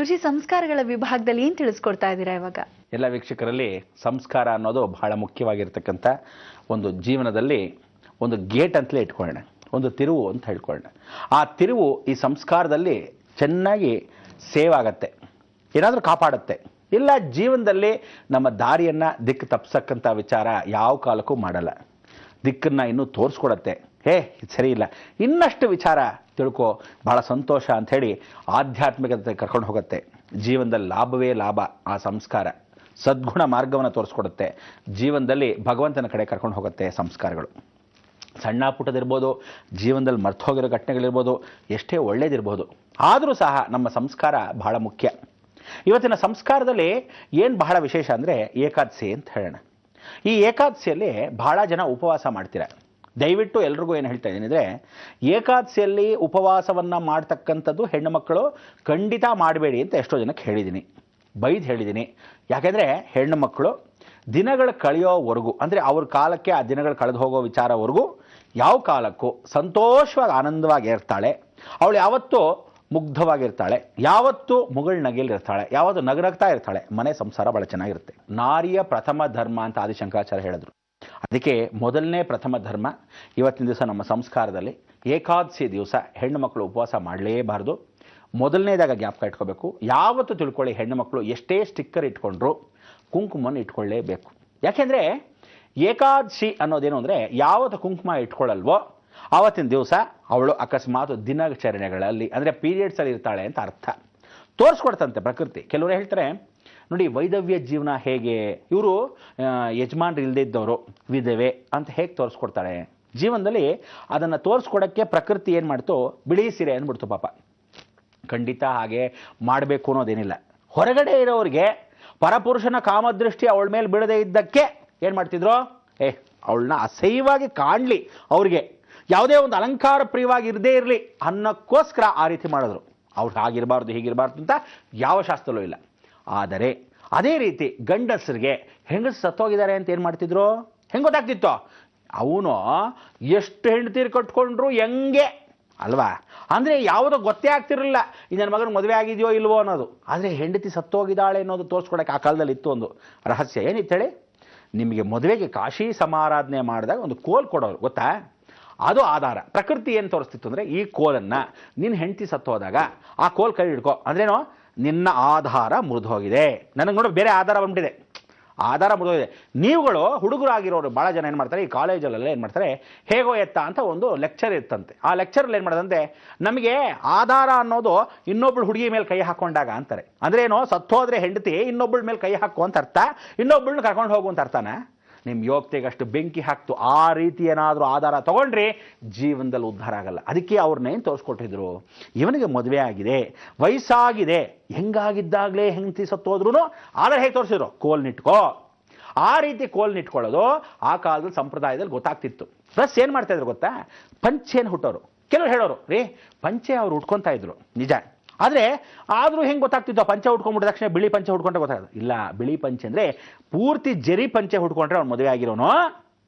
ಗುರುಜಿ, ಸಂಸ್ಕಾರಗಳ ವಿಭಾಗದಲ್ಲಿ ಏನು ತಿಳಿಸ್ಕೊಡ್ತಾ ಇದ್ದೀರಾ ಇವಾಗ? ಎಲ್ಲ ವೀಕ್ಷಕರಲ್ಲಿ ಸಂಸ್ಕಾರ ಅನ್ನೋದು ಬಹಳ ಮುಖ್ಯವಾಗಿರ್ತಕ್ಕಂಥ ಒಂದು ಜೀವನದಲ್ಲಿ ಒಂದು ಗೇಟ್ ಅಂತಲೇ ಇಟ್ಕೊಳ್ಳೋಣ, ಒಂದು ತಿರುವು ಅಂತ ಹೇಳ್ಕೊಳ್ಳೋಣ. ಆ ತಿರುವು ಈ ಸಂಸ್ಕಾರದಲ್ಲಿ ಚೆನ್ನಾಗಿ ಸೇವ್ ಆಗತ್ತೆ, ಏನಾದರೂ ಕಾಪಾಡುತ್ತೆ. ಇಲ್ಲ ಜೀವನದಲ್ಲಿ ನಮ್ಮ ದಾರಿಯನ್ನು ದಿಕ್ಕು ತಪ್ಪಿಸಕ್ಕಂಥ ವಿಚಾರ ಯಾವ ಕಾಲಕ್ಕೂ ಮಾಡಲ್ಲ. ದಿಕ್ಕನ್ನು ಇನ್ನೂ ತೋರಿಸ್ಕೊಡತ್ತೆ. ಇದು ಸರಿ ಇಲ್ಲ, ಇನ್ನಷ್ಟು ವಿಚಾರ ತಿಳ್ಕೊ, ಬಹಳ ಸಂತೋಷ ಅಂಥೇಳಿ ಆಧ್ಯಾತ್ಮಿಕತೆ ಕರ್ಕೊಂಡು ಹೋಗುತ್ತೆ. ಜೀವನದಲ್ಲಿ ಲಾಭವೇ ಲಾಭ. ಆ ಸಂಸ್ಕಾರ ಸದ್ಗುಣ ಮಾರ್ಗವನ್ನು ತೋರಿಸ್ಕೊಡುತ್ತೆ. ಜೀವನದಲ್ಲಿ ಭಗವಂತನ ಕಡೆ ಕರ್ಕೊಂಡು ಹೋಗುತ್ತೆ ಸಂಸ್ಕಾರಗಳು. ಸಣ್ಣ ಪುಟ್ಟದಿರ್ಬೋದು, ಜೀವನದಲ್ಲಿ ಮರ್ತೋಗಿರೋ ಘಟನೆಗಳಿರ್ಬೋದು, ಎಷ್ಟೇ ಒಳ್ಳೇದಿರ್ಬೋದು, ಆದರೂ ಸಹ ನಮ್ಮ ಸಂಸ್ಕಾರ ಬಹಳ ಮುಖ್ಯ. ಇವತ್ತಿನ ಸಂಸ್ಕಾರದಲ್ಲಿ ಏನು ಬಹಳ ವಿಶೇಷ ಅಂದರೆ ಏಕಾದಶಿ ಅಂತ ಹೇಳೋಣ. ಈ ಏಕಾದಶಿಯಲ್ಲಿ ಬಹಳ ಜನ ಉಪವಾಸ ಮಾಡ್ತೀರ. ದಯವಿಟ್ಟು ಎಲ್ರಿಗೂ ಏನು ಹೇಳ್ತಾ ಇದ್ದೀನಿ ಅಂದರೆ, ಏಕಾದಶಿಯಲ್ಲಿ ಉಪವಾಸವನ್ನು ಮಾಡ್ತಕ್ಕಂಥದ್ದು ಹೆಣ್ಣು ಮಕ್ಕಳು ಖಂಡಿತ ಮಾಡಬೇಡಿ ಅಂತ ಎಷ್ಟೋ ಜನಕ್ಕೆ ಹೇಳಿದ್ದೀನಿ, ಬೈದು ಹೇಳಿದ್ದೀನಿ. ಯಾಕೆಂದರೆ ಹೆಣ್ಣು ಮಕ್ಕಳು ದಿನಗಳು ಕಳೆಯೋವರೆಗೂ, ಅಂದರೆ ಅವ್ರ ಕಾಲಕ್ಕೆ ಆ ದಿನಗಳು ಕಳೆದು ಹೋಗೋ ವಿಚಾರವರೆಗೂ ಯಾವ ಕಾಲಕ್ಕೂ ಸಂತೋಷವಾಗಿ ಆನಂದವಾಗಿ ಇರ್ತಾಳೆ. ಅವಳು ಯಾವತ್ತೂ ಮುಗ್ಧವಾಗಿರ್ತಾಳೆ, ಯಾವತ್ತೂ ಮುಗುಳ್ನಗೆಯಲ್ಲಿರ್ತಾಳೆ, ಯಾವತ್ತೂ ನಗನಗ್ತಾ ಇರ್ತಾಳೆ. ಮನೆ ಸಂಸಾರ ಭಾಳ ಚೆನ್ನಾಗಿರುತ್ತೆ. ನಾರಿಯ ಪ್ರಥಮ ಧರ್ಮ ಅಂತ ಆದಿಶಂಕರಾಚಾರ್ಯ ಹೇಳಿದ್ರು. ಅದಕ್ಕೆ ಮೊದಲನೇ ಪ್ರಥಮ ಧರ್ಮ ಇವತ್ತಿನ ದಿವಸ ನಮ್ಮ ಸಂಸ್ಕಾರದಲ್ಲಿ ಏಕಾದಶಿ ದಿವಸ ಹೆಣ್ಣು ಮಕ್ಕಳು ಉಪವಾಸ ಮಾಡಲೇಬಾರ್ದು. ಮೊದಲನೇದಾಗ ಜ್ಞಾಪಕ ಇಟ್ಕೋಬೇಕು. ಯಾವತ್ತೂ ತಿಳ್ಕೊಳ್ಳಿ, ಹೆಣ್ಣು ಮಕ್ಕಳು ಎಷ್ಟೇ ಸ್ಟಿಕ್ಕರ್ ಇಟ್ಕೊಂಡ್ರು ಕುಂಕುಮವನ್ನು ಇಟ್ಕೊಳ್ಳೇಬೇಕು. ಯಾಕೆಂದರೆ ಏಕಾದಶಿ ಅನ್ನೋದೇನು ಅಂದರೆ, ಯಾವತ್ತು ಕುಂಕುಮ ಇಟ್ಕೊಳ್ಳಲ್ವೋ ಆವತ್ತಿನ ದಿವಸ ಅವಳು ಅಕಸ್ಮಾತ್ ದಿನಾಚರಣೆಗಳಲ್ಲಿ ಅಂದರೆ ಪೀರಿಯಡ್ಸಲ್ಲಿ ಇರ್ತಾಳೆ ಅಂತ ಅರ್ಥ. ತೋರಿಸ್ಕೊಡ್ತಂತೆ ಪ್ರಕೃತಿ. ಕೆಲವರು ಹೇಳ್ತಾರೆ ನೋಡಿ, ವೈದವ್ಯ ಜೀವನ ಹೇಗೆ, ಇವರು ಯಜಮಾನ್ರು ಇಲ್ಲದೇ ಇದ್ದವರು ವಿಧವೆ ಅಂತ ಹೇಗೆ ತೋರಿಸ್ಕೊಡ್ತಾಳೆ. ಜೀವನದಲ್ಲಿ ಅದನ್ನು ತೋರಿಸ್ಕೊಡೋಕ್ಕೆ ಪ್ರಕೃತಿ ಏನು ಮಾಡ್ತು, ಬಿಳಿ ಸೀರೆ ಅಂದ್ಬಿಡ್ತು. ಪಾಪ ಖಂಡಿತ ಹಾಗೆ ಮಾಡಬೇಕು ಅನ್ನೋದೇನಿಲ್ಲ. ಹೊರಗಡೆ ಇರೋರಿಗೆ ಪರಪುರುಷನ ಕಾಮದೃಷ್ಟಿ ಅವಳ ಮೇಲೆ ಬೀಳದೇ ಇದ್ದಕ್ಕೆ ಏನು ಮಾಡ್ತಿದ್ರು, ಅವಳನ್ನ ಅಸಹ್ಯವಾಗಿ ಕಾಣಲಿ, ಅವ್ರಿಗೆ ಯಾವುದೇ ಒಂದು ಅಲಂಕಾರ ಪ್ರಿಯವಾಗಿ ಇರದೇ ಇರಲಿ ಅನ್ನೋಕ್ಕೋಸ್ಕರ ಆ ರೀತಿ ಮಾಡಿದ್ರು. ಅವ್ರು ಹಾಗಿರಬಾರ್ದು ಹೀಗಿರಬಾರ್ದು ಅಂತ ಯಾವ ಶಾಸ್ತ್ರಲ್ಲೂ ಇಲ್ಲ. ಆದರೆ ಅದೇ ರೀತಿ ಗಂಡಸರಿಗೆ ಹೆಂಗಸು ಸತ್ತೋಗಿದ್ದಾರೆ ಅಂತ ಏನು ಮಾಡ್ತಿದ್ರು, ಹೆಂಗೆ ಗೊತ್ತಾಗ್ತಿತ್ತು? ಅವನು ಎಷ್ಟು ಹೆಂಡತೀರು ಕಟ್ಕೊಂಡ್ರು ಹೆಂಗೆ ಅಲ್ವಾ, ಅಂದರೆ ಯಾವುದೋ ಗೊತ್ತೇ ಆಗ್ತಿರಲಿಲ್ಲ ಈ ನನ್ನ ಮಗನ ಮದುವೆ ಆಗಿದೆಯೋ ಇಲ್ವೋ ಅನ್ನೋದು. ಆದರೆ ಹೆಂಡತಿ ಸತ್ತೋಗಿದ್ದಾಳೆ ಅನ್ನೋದು ತೋರಿಸ್ಕೊಡೋಕೆ ಆ ಕಾಲದಲ್ಲಿ ಇತ್ತು ಒಂದು ರಹಸ್ಯ. ಏನಿತ್ತೇಳಿ, ನಿಮಗೆ ಮದುವೆಗೆ ಕಾಶಿ ಸಮಾರಾಧನೆ ಮಾಡಿದಾಗ ಒಂದು ಕೋಲ್ ಕೊಡೋರು ಗೊತ್ತಾ, ಅದು ಆಧಾರ. ಪ್ರಕೃತಿ ಏನು ತೋರಿಸ್ತಿತ್ತು ಅಂದರೆ, ಈ ಕೋಲನ್ನು ನಿನ್ನ ಹೆಂಡತಿ ಸತ್ತೋದಾಗ ಆ ಕೋಲ್ ಕೈ ಹಿಡ್ಕೊ, ಅಂದ್ರೇನೋ ನಿನ್ನ ಆಧಾರ ಮುರಿದು ಹೋಗಿದೆ. ನನಗೆ ನೋಡಿ ಬೇರೆ ಆಧಾರ ಬಂದ್ಬಿಟ್ಟಿದೆ, ಆಧಾರ ಮುರಿದೋಗಿದೆ. ನೀವುಗಳು ಹುಡುಗರಾಗಿರೋರು ಭಾಳ ಜನ ಏನು ಮಾಡ್ತಾರೆ, ಈ ಕಾಲೇಜಲ್ಲೆಲ್ಲ ಏನು ಮಾಡ್ತಾರೆ, ಹೇಗೋ ಎತ್ತ ಅಂತ ಒಂದು ಲೆಕ್ಚರ್ ಇರ್ತಂತೆ. ಆ ಲೆಕ್ಚರಲ್ಲಿ ಏನು ಮಾಡೋದಂತೆ, ನಮಗೆ ಆಧಾರ ಅನ್ನೋದು ಇನ್ನೊಬ್ಳು ಹುಡುಗಿ ಮೇಲೆ ಕೈ ಹಾಕೊಂಡಾಗ ಅಂತಾರೆ. ಅಂದ್ರೇನೋ ಸತ್ತೋದ್ರೆ ಹೆಂಡತಿ ಇನ್ನೊಬ್ಬಳ ಮೇಲೆ ಕೈ ಹಾಕು ಅಂತ ಅರ್ಥ, ಇನ್ನೊಬ್ಬಳನ್ನ ಕರ್ಕೊಂಡು ಹೋಗು ಅಂತ ಅರ್ಥನ. ನಿಮ್ಮ ಯೋಗ್ಯತೆಗೆ ಅಷ್ಟು ಬೆಂಕಿ ಹಾಕ್ತು. ಆ ರೀತಿ ಏನಾದರೂ ಆಧಾರ ತೊಗೊಂಡ್ರಿ ಜೀವನದಲ್ಲಿ ಉದ್ಧಾರ ಆಗಲ್ಲ. ಅದಕ್ಕೆ ಅವ್ರನ್ನೇನು ತೋರಿಸ್ಕೊಟ್ಟಿದ್ರು, ಇವನಿಗೆ ಮದುವೆ ಆಗಿದೆ, ವಯಸ್ಸಾಗಿದೆ, ಹೆಂಗಾಗಿದ್ದಾಗಲೇ ಹೆಂಡತಿ ಸತ್ತೋದ್ರೂ ಆಧಾರ ಹೇಗೆ ತೋರಿಸಿದ್ರು, ಕೋಲ್ನಿಟ್ಕೋ. ಆ ರೀತಿ ಕೋಲ್ನಿಟ್ಕೊಳ್ಳೋದು ಆ ಕಾಲದಲ್ಲಿ ಸಂಪ್ರದಾಯದಲ್ಲಿ ಗೊತ್ತಾಗ್ತಿತ್ತು. ಪ್ಲಸ್ ಏನು ಮಾಡ್ತಾಯಿದ್ರು ಗೊತ್ತಾ, ಪಂಚೆಯನ್ನು ಹುಟ್ಟೋರು. ಕೆಲವರು ಹೇಳೋರು, ಪಂಚೆ ಅವ್ರು ಉಟ್ಕೊತಾ ಇದ್ರು ನಿಜ, ಆದರೆ ಆದರೂ ಹೆಂಗೆ ಗೊತ್ತಾಗ್ತಿತ್ತು, ಪಂಚೆ ಉಟ್ಕೊಂಡ್ಬಿಟ್ಟ ತಕ್ಷಣ ಬಿಳಿ ಪಂಚೆ ಹುಡ್ಕೊಂಡ್ರೆ ಗೊತ್ತಾಗೋದು ಇಲ್ಲ. ಬಿಳಿ ಪಂಚೆ ಅಂದರೆ ಪೂರ್ತಿ ಜರಿ ಪಂಚೆ ಹುಡ್ಕೊಂಡ್ರೆ ಅವ್ನು ಮದುವೆ ಆಗಿರೋನು.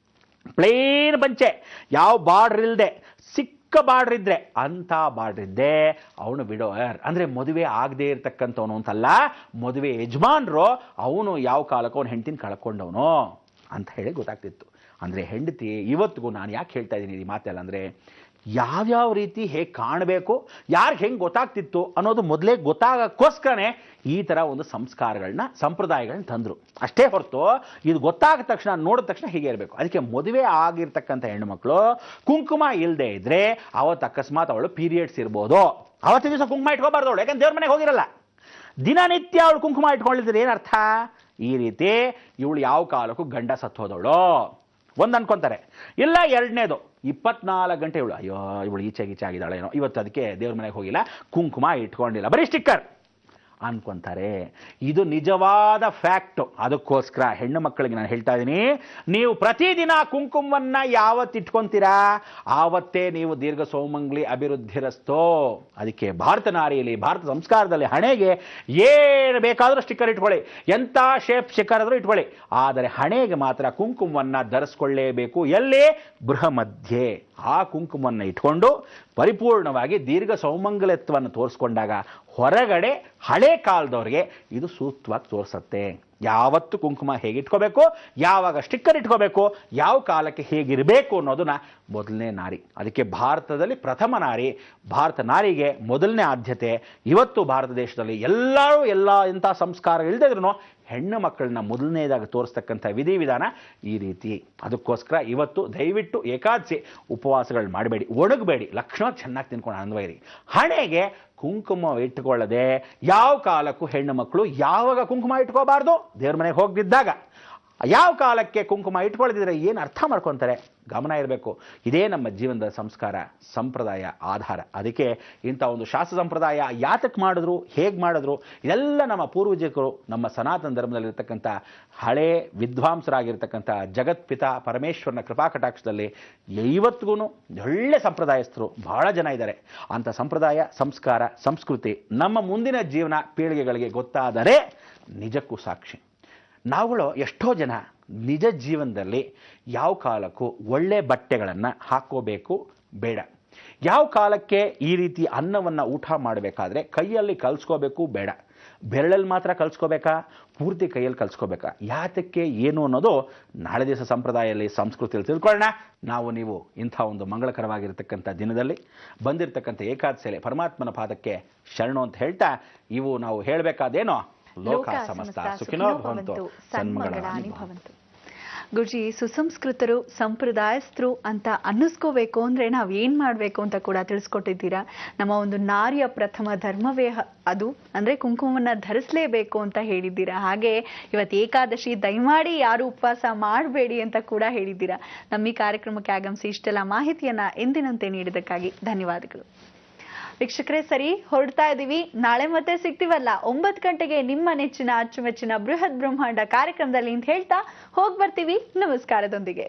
ಪ್ಲೇನ್ ಪಂಚೆ, ಯಾವ ಬಾರ್ಡ್ರ್ ಇಲ್ಲದೆ, ಸಿಕ್ಕ ಬಾರ್ಡ್ರ್ ಇದ್ದರೆ ಅಂಥ ಬಾರ್ಡ್ರ್ ಇದ್ದೆ ಅವನು ವಿಡೋಯರ್, ಅಂದರೆ ಮದುವೆ ಆಗದೆ ಇರ್ತಕ್ಕಂಥವನು ಅಂತಲ್ಲ, ಮದುವೆ ಯಜಮಾನ್ರು ಅವನು ಯಾವ ಕಾಲಕ್ಕೂ ಅವನು ಹೆಂಡತಿನ ಕಳ್ಕೊಂಡವನು ಅಂತ ಹೇಳಿ ಗೊತ್ತಾಗ್ತಿತ್ತು. ಅಂದರೆ ಹೆಂಡತಿ ಇವತ್ತಿಗೂ, ನಾನು ಯಾಕೆ ಹೇಳ್ತಾ ಇದ್ದೀನಿ ಈ ಮಾತೆಲ್ಲ ಅಂದರೆ, ಯಾವ್ಯಾವ ರೀತಿ ಹೇಗೆ ಕಾಣಬೇಕು, ಯಾರಿಗೆ ಹೆಂಗೆ ಗೊತ್ತಾಗ್ತಿತ್ತು ಅನ್ನೋದು ಮೊದಲೇ ಗೊತ್ತಾಗೋಕ್ಕೋಸ್ಕರನೇ ಈ ಥರ ಒಂದು ಸಂಸ್ಕಾರಗಳನ್ನ ಸಂಪ್ರದಾಯಗಳನ್ನ ತಂದರು. ಅಷ್ಟೇ ಹೊರತು ಇದು ಗೊತ್ತಾದ ತಕ್ಷಣ ನೋಡಿದ ತಕ್ಷಣ ಹೀಗೆ ಇರಬೇಕು. ಅದಕ್ಕೆ ಮದುವೆ ಆಗಿರ್ತಕ್ಕಂಥ ಹೆಣ್ಣುಮಕ್ಕಳು ಕುಂಕುಮ ಇಲ್ಲದೆ ಇದ್ದರೆ ಅವತ್ತು ಅಕಸ್ಮಾತ್ ಅವಳು ಪೀರಿಯಡ್ಸ್ ಇರ್ಬೋದು, ಅವತ್ತಿನ ದಿವಸ ಕುಂಕುಮ ಇಟ್ಕೋಬಾರ್ದು ಅವಳು, ಯಾಕಂದ್ರೆ ದೇವ್ರ ಮನೆಗೆ ಹೋಗಿರಲ್ಲ. ದಿನನಿತ್ಯ ಅವಳು ಕುಂಕುಮ ಇಟ್ಕೊಂಡಿದ್ರೆ ಏನರ್ಥ, ಈ ರೀತಿ ಇವಳು ಯಾವ ಕಾಲಕ್ಕೂ ಗಂಡ ಸತ್ತೋದವಳು ಒಂದು ಅನ್ಕೊಂತಾರೆ. ಇಲ್ಲ ಎರಡನೇದು, 24 ಗಂಟೆ ಇವಳು ಅಯ್ಯೋ ಇವಳು ಈಚೆ ಆಗಿದ್ದಾಳೇನೋ ಇವತ್ತು, ಅದಕ್ಕೆ ದೇವ್ರ ಮನೆಗೆ ಹೋಗಿಲ್ಲ, ಕುಂಕುಮ ಇಟ್ಕೊಂಡಿಲ್ಲ, ಬರೀ ಸ್ಟಿಕ್ಕರ್ ಅನ್ಕೊಂತಾರೆ. ಇದು ನಿಜವಾದ ಫ್ಯಾಕ್ಟು. ಅದಕ್ಕೋಸ್ಕರ ಹೆಣ್ಣು ಮಕ್ಕಳಿಗೆ ನಾನು ಹೇಳ್ತಾ ಇದ್ದೀನಿ, ನೀವು ಪ್ರತಿದಿನ ಕುಂಕುಮವನ್ನು ಯಾವತ್ತು ಇಟ್ಕೊತೀರಾ ಆವತ್ತೇ ನೀವು ದೀರ್ಘ ಸೌಮಂಗ್ಲಿ ಅಭಿವೃದ್ಧಿರಸ್ತೋ. ಅದಕ್ಕೆ ಭಾರತ ನಾರಿಯಲ್ಲಿ, ಭಾರತ ಸಂಸ್ಕಾರದಲ್ಲಿ ಹಣೆಗೆ ಏನು ಬೇಕಾದರೂ ಸ್ಟಿಕ್ಕರ್ ಇಟ್ಕೊಳ್ಳಿ, ಎಂಥ ಶೇಪ್ ಸ್ಟಿಕ್ಕರ್ ಆದರೂ ಇಟ್ಕೊಳ್ಳಿ, ಆದರೆ ಹಣೆಗೆ ಮಾತ್ರ ಕುಂಕುಮವನ್ನು ಧರಿಸ್ಕೊಳ್ಳೇಬೇಕು. ಎಲ್ಲಿ? ಬೃಹಮಧ್ಯೆ. ಆ ಕುಂಕುಮವನ್ನು ಇಟ್ಕೊಂಡು ಪರಿಪೂರ್ಣವಾಗಿ ದೀರ್ಘ ಸೌಮಂಗಲತ್ವವನ್ನು ತೋರಿಸ್ಕೊಂಡಾಗ ಹೊರಗಡೆ ಹಳೆ ಹಳೇ ಕಾಲದವ್ರಿಗೆ ಇದು ಸೂಕ್ತವಾಗಿ ತೋರಿಸುತ್ತೆ. ಯಾವತ್ತು ಕುಂಕುಮ ಹೇಗೆ ಇಟ್ಕೋಬೇಕು, ಯಾವಾಗ ಸ್ಟಿಕ್ಕರ್ ಇಟ್ಕೋಬೇಕು, ಯಾವ ಕಾಲಕ್ಕೆ ಹೇಗಿರಬೇಕು ಅನ್ನೋದನ್ನ ಮೊದಲನೇ ನಾರಿ. ಅದಕ್ಕೆ ಭಾರತದಲ್ಲಿ ಪ್ರಥಮ ನಾರಿ, ಭಾರತ ನಾರಿಗೆ ಮೊದಲನೇ ಆದ್ಯತೆ. ಇವತ್ತು ಭಾರತ ದೇಶದಲ್ಲಿ ಎಂಥ ಸಂಸ್ಕಾರ ಇಲ್ಲದಿದ್ರು ಹೆಣ್ಣು ಮಕ್ಕಳನ್ನ ಮೊದಲನೇದಾಗಿ ತೋರಿಸ್ತಕ್ಕಂಥ ವಿಧಿವಿಧಾನ ಈ ರೀತಿ. ಅದಕ್ಕೋಸ್ಕರ ಇವತ್ತು ದಯವಿಟ್ಟು ಏಕಾದಶಿ ಉಪವಾಸಗಳು ಮಾಡಬೇಡಿ, ಒಣಗಬೇಡಿ, ಲಕ್ಷಣ ಚೆನ್ನಾಗಿ ತಿನ್ಕೊಂಡು ಅನ್ವಯಿರಿ. ಹಣೆಗೆ ಕುಂಕುಮ ಇಟ್ಟುಕೊಳ್ಳದೆ ಯಾವ ಕಾಲಕ್ಕೂ ಹೆಣ್ಣು ಮಕ್ಕಳು ಯಾವಾಗ ಕುಂಕುಮ ಇಟ್ಕೋಬಾರ್ದು, ದೇವ್ರ ಮನೆಗೆ ಹೋಗಿದ್ದಾಗ ಯಾವ ಕಾಲಕ್ಕೆ ಕುಂಕುಮ ಇಟ್ಕೊಳ್ಳದಿದ್ರೆ ಏನು ಅರ್ಥ ಮಾಡ್ಕೊತಾರೆ, ಗಮನ ಇರಬೇಕು. ಇದೇ ನಮ್ಮ ಜೀವನದ ಸಂಸ್ಕಾರ, ಸಂಪ್ರದಾಯ, ಆಧಾರ. ಅದಕ್ಕೆ ಇಂಥ ಒಂದು ಶಾಸ್ತ್ರ ಸಂಪ್ರದಾಯ ಯಾತಕ್ಕೆ ಮಾಡಿದ್ರು, ಹೇಗೆ ಮಾಡಿದ್ರು, ಇದೆಲ್ಲ ನಮ್ಮ ಪೂರ್ವಜರು, ನಮ್ಮ ಸನಾತನ ಧರ್ಮದಲ್ಲಿರ್ತಕ್ಕಂಥ ಹಳೇ ವಿದ್ವಾಂಸರಾಗಿರ್ತಕ್ಕಂಥ ಜಗತ್ಪಿತ ಪರಮೇಶ್ವರನ ಕೃಪಾಕಟಾಕ್ಷದಲ್ಲಿ ಇವತ್ತಿಗೂ ಒಳ್ಳೆ ಸಂಪ್ರದಾಯಸ್ಥರು ಬಹಳ ಜನ ಇದ್ದಾರೆ. ಅಂಥ ಸಂಪ್ರದಾಯ, ಸಂಸ್ಕಾರ, ಸಂಸ್ಕೃತಿ ನಮ್ಮ ಮುಂದಿನ ಜೀವನ ಪೀಳಿಗೆಗಳಿಗೆ ಗೊತ್ತಾದರೆ ನಿಜಕ್ಕೂ ಸಾಕ್ಷಿ. ನಾವುಗಳು ಎಷ್ಟೋ ಜನ ನಿಜ ಜೀವನದಲ್ಲಿ ಯಾವ ಕಾಲಕ್ಕೂ ಒಳ್ಳೆ ಬಟ್ಟೆಗಳನ್ನು ಹಾಕೋಬೇಕು ಬೇಡ, ಯಾವ ಕಾಲಕ್ಕೆ ಈ ರೀತಿ ಅನ್ನವನ್ನು ಊಟ ಮಾಡಬೇಕಾದ್ರೆ ಕೈಯಲ್ಲಿ ಕಲಿಸ್ಕೋಬೇಕು ಬೇಡ, ಬೆರಳಲ್ಲಿ ಮಾತ್ರ ಕಲಿಸ್ಕೋಬೇಕಾ, ಪೂರ್ತಿ ಕೈಯಲ್ಲಿ ಕಲಿಸ್ಕೋಬೇಕಾ, ಯಾತಕ್ಕೆ ಏನು ಅನ್ನೋದು ನಾಳೆ ದಿವಸ ಸಂಪ್ರದಾಯದಲ್ಲಿ ಸಂಸ್ಕೃತಿಯಲ್ಲಿ ತಿಳ್ಕೊಳ್ಳೋಣ. ನಾವು ನೀವು ಇಂಥ ಒಂದು ಮಂಗಳಕರವಾಗಿರ್ತಕ್ಕಂಥ ದಿನದಲ್ಲಿ ಬಂದಿರತಕ್ಕಂಥ ಏಕಾದಶಿಯಲ್ಲಿ ಪರಮಾತ್ಮನ ಪಾದಕ್ಕೆ ಶರಣು ಅಂತ ಹೇಳ್ತಾ, ಇವು ನಾವು ಹೇಳಬೇಕಾದೇನೋ ಲೋಕ ಸಮಸ್ತ ಸುಖಿನೋ ಭವಂತು, ಸನ್ಮಂಗಳಾನಿ ಭವಂತು. ಗುರುಜಿ, ಸುಸಂಸ್ಕೃತರು, ಸಂಪ್ರದಾಯಸ್ಥರು ಅಂತ ಅನ್ನಿಸ್ಕೋಬೇಕು ಅಂದ್ರೆ ನಾವ್ ಏನ್ ಮಾಡ್ಬೇಕು ಅಂತ ಕೂಡ ತಿಳಿಸ್ಕೊಟ್ಟಿದ್ದೀರಾ. ನಮ್ಮ ಒಂದು ನಾರಿಯ ಪ್ರಥಮ ಧರ್ಮವೇ ಅದು, ಅಂದ್ರೆ ಕುಂಕುಮವನ್ನ ಧರಿಸಲೇಬೇಕು ಅಂತ ಹೇಳಿದ್ದೀರಾ. ಹಾಗೆ ಇವತ್ತು ಏಕಾದಶಿ, ದಯಮಾಡಿ ಯಾರು ಉಪವಾಸ ಮಾಡಬೇಡಿ ಅಂತ ಕೂಡ ಹೇಳಿದ್ದೀರಾ. ನಮ್ಮ ಈ ಕಾರ್ಯಕ್ರಮಕ್ಕೆ ಆಗಮಿಸಿ ಇಷ್ಟೆಲ್ಲ ಮಾಹಿತಿಯನ್ನ ಎಂದಿನಂತೆ ನೀಡಿದ್ದಕ್ಕಾಗಿ ಧನ್ಯವಾದಗಳು. ವೀಕ್ಷಕರೇ, ಸರಿ ಹೊರಡ್ತಾ ಇದೀವಿ. ನಾಳೆ ಮತ್ತೆ ಸಿಗ್ತೀವಲ್ಲ 9 ಗಂಟೆಗೆ ನಿಮ್ಮ ನೆಚ್ಚಿನ ಅಚ್ಚುಮೆಚ್ಚಿನ ಬೃಹತ್ ಬ್ರಹ್ಮಾಂಡ ಕಾರ್ಯಕ್ರಮದಲ್ಲಿ ಅಂತ ಹೇಳ್ತಾ ಹೋಗಿ ಬರ್ತೀವಿ ನಮಸ್ಕಾರದೊಂದಿಗೆ.